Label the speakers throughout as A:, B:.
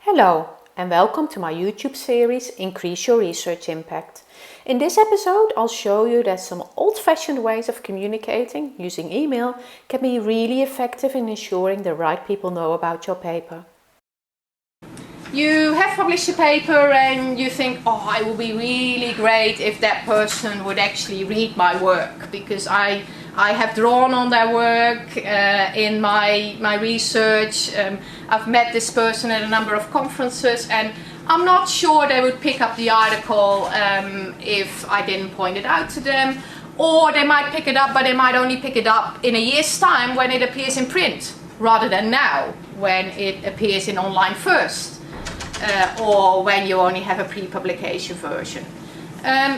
A: Hello and welcome to my YouTube series Increase Your Research Impact. In this episode I'll show you that some old-fashioned ways of communicating using email can be really effective in ensuring the right people know about your paper. You have published a paper and you think, oh, it would be really great if that person would actually read my work, because I have drawn on their work in my research. I've met this person at a number of conferences and I'm not sure they would pick up the article if I didn't point it out to them, or they might pick it up, but they might only pick it up in a year's time when it appears in print, rather than now when it appears in online first. Or when you only have a pre-publication version.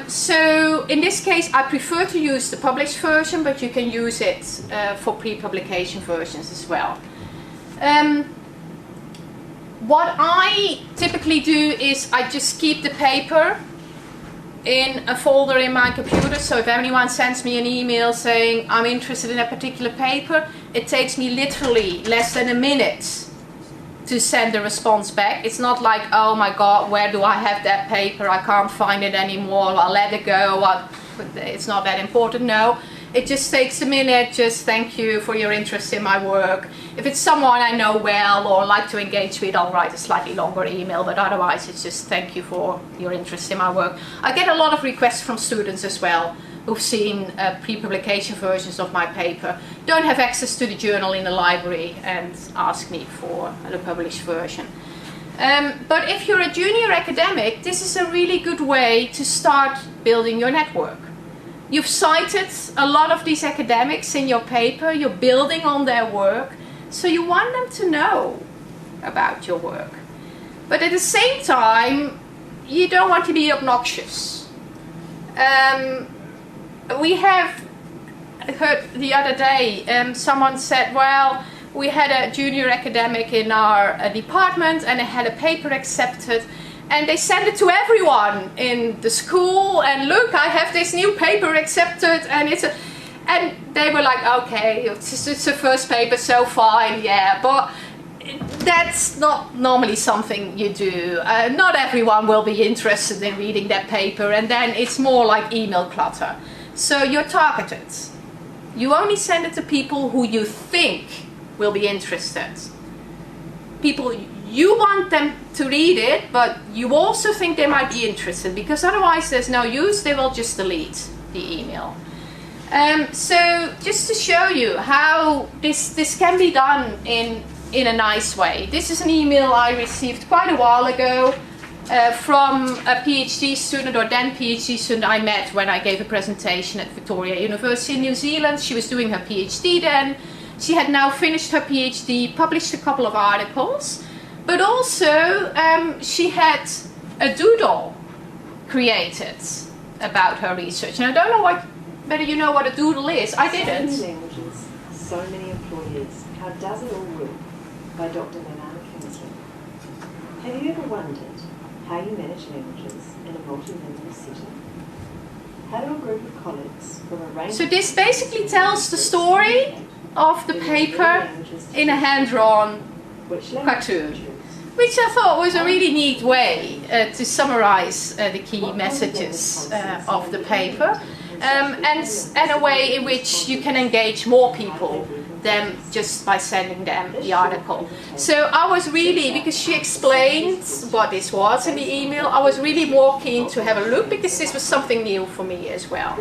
A: So in this case I prefer to use the published version, but you can use it for pre-publication versions as well. What I typically do is I just keep the paper in a folder in my computer, so if anyone sends me an email saying I'm interested in a particular paper, it takes me literally less than a minute to send a response back. It's not like, oh my god, where do I have that paper? I can't find it anymore, I'll let it go. It's not that important. No, it just takes a minute. Just thank you for your interest in my work. If it's someone I know well or like to engage with, I'll write a slightly longer email, but otherwise it's just thank you for your interest in my work. I get a lot of requests from students as well who've seen pre-publication versions of my paper, don't have access to the journal in the library, and ask me for the published version. But if you're a junior academic, this is a really good way to start building your network. You've cited a lot of these academics in your paper, you're building on their work, so you want them to know about your work. But at the same time, you don't want to be obnoxious. We have heard the other day, someone said, well, we had a junior academic in our department and they had a paper accepted and they sent it to everyone in the school, and look, I have this new paper accepted, and and they were like, okay, it's the first paper, so fine, yeah, but that's not normally something you do. Not everyone will be interested in reading that paper, and then it's more like email clutter. So you're targeted. You only send it to people who you think will be interested. People you want them to read it, but you also think they might be interested, because otherwise there's no use, they will just delete the email. So just to show you how this can be done in a nice way. This is an email I received quite a while ago from a PhD student, or then PhD student, I met when I gave a presentation at Victoria University in New Zealand. She was doing her PhD then. She had now finished her PhD, published a couple of articles, but also she had a doodle created about her research. And I don't know whether you know what a doodle is. I didn't.
B: So many languages, so many employees. How does it all work? By Dr. Have you ever wondered how you manage languages in a multilingual setting? How do a group of colleagues from a range...
A: So this basically tells the story of the paper in a hand-drawn cartoon, which I thought was a really neat way to summarize the key messages of the paper, and a way in which you can engage more people than just by sending them the article. So I was really, because she explained what this was in the email, I was really more keen to have a look, because this was something new for me as well.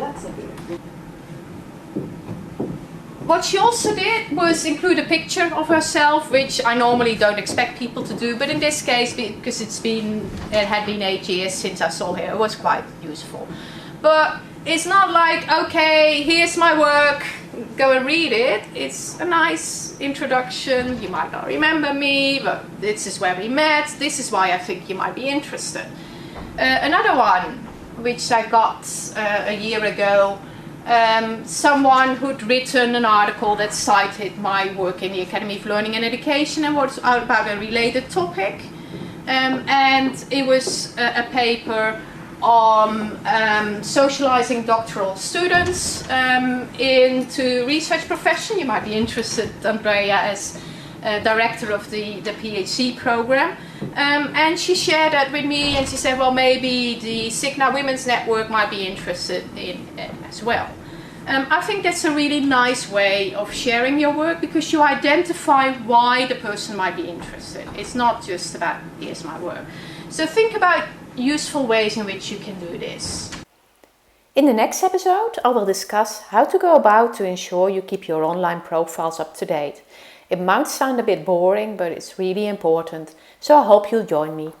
A: What she also did was include a picture of herself, which I normally don't expect people to do, but in this case, because it had been 8 years since I saw her, it was quite useful. But it's not like, okay, here's my work, go and read it. It's a nice introduction. You might not remember me, but this is where we met. This is why I think you might be interested. Another one, which I got a year ago, someone who'd written an article that cited my work in the Academy of Learning and Education and was about a related topic. And it was a paper on socializing doctoral students into research profession. You might be interested, Andrea, as director of the PhD program, and she shared that with me, and she said, well, maybe the Cigna Women's Network might be interested in it as well. I think that's a really nice way of sharing your work, because you identify why the person might be interested. It's not just about, here's my work. So think about useful ways in which you can do this.
C: In the next episode, I will discuss how to go about to ensure you keep your online profiles up to date. It might sound a bit boring, but it's really important, so I hope you'll join me.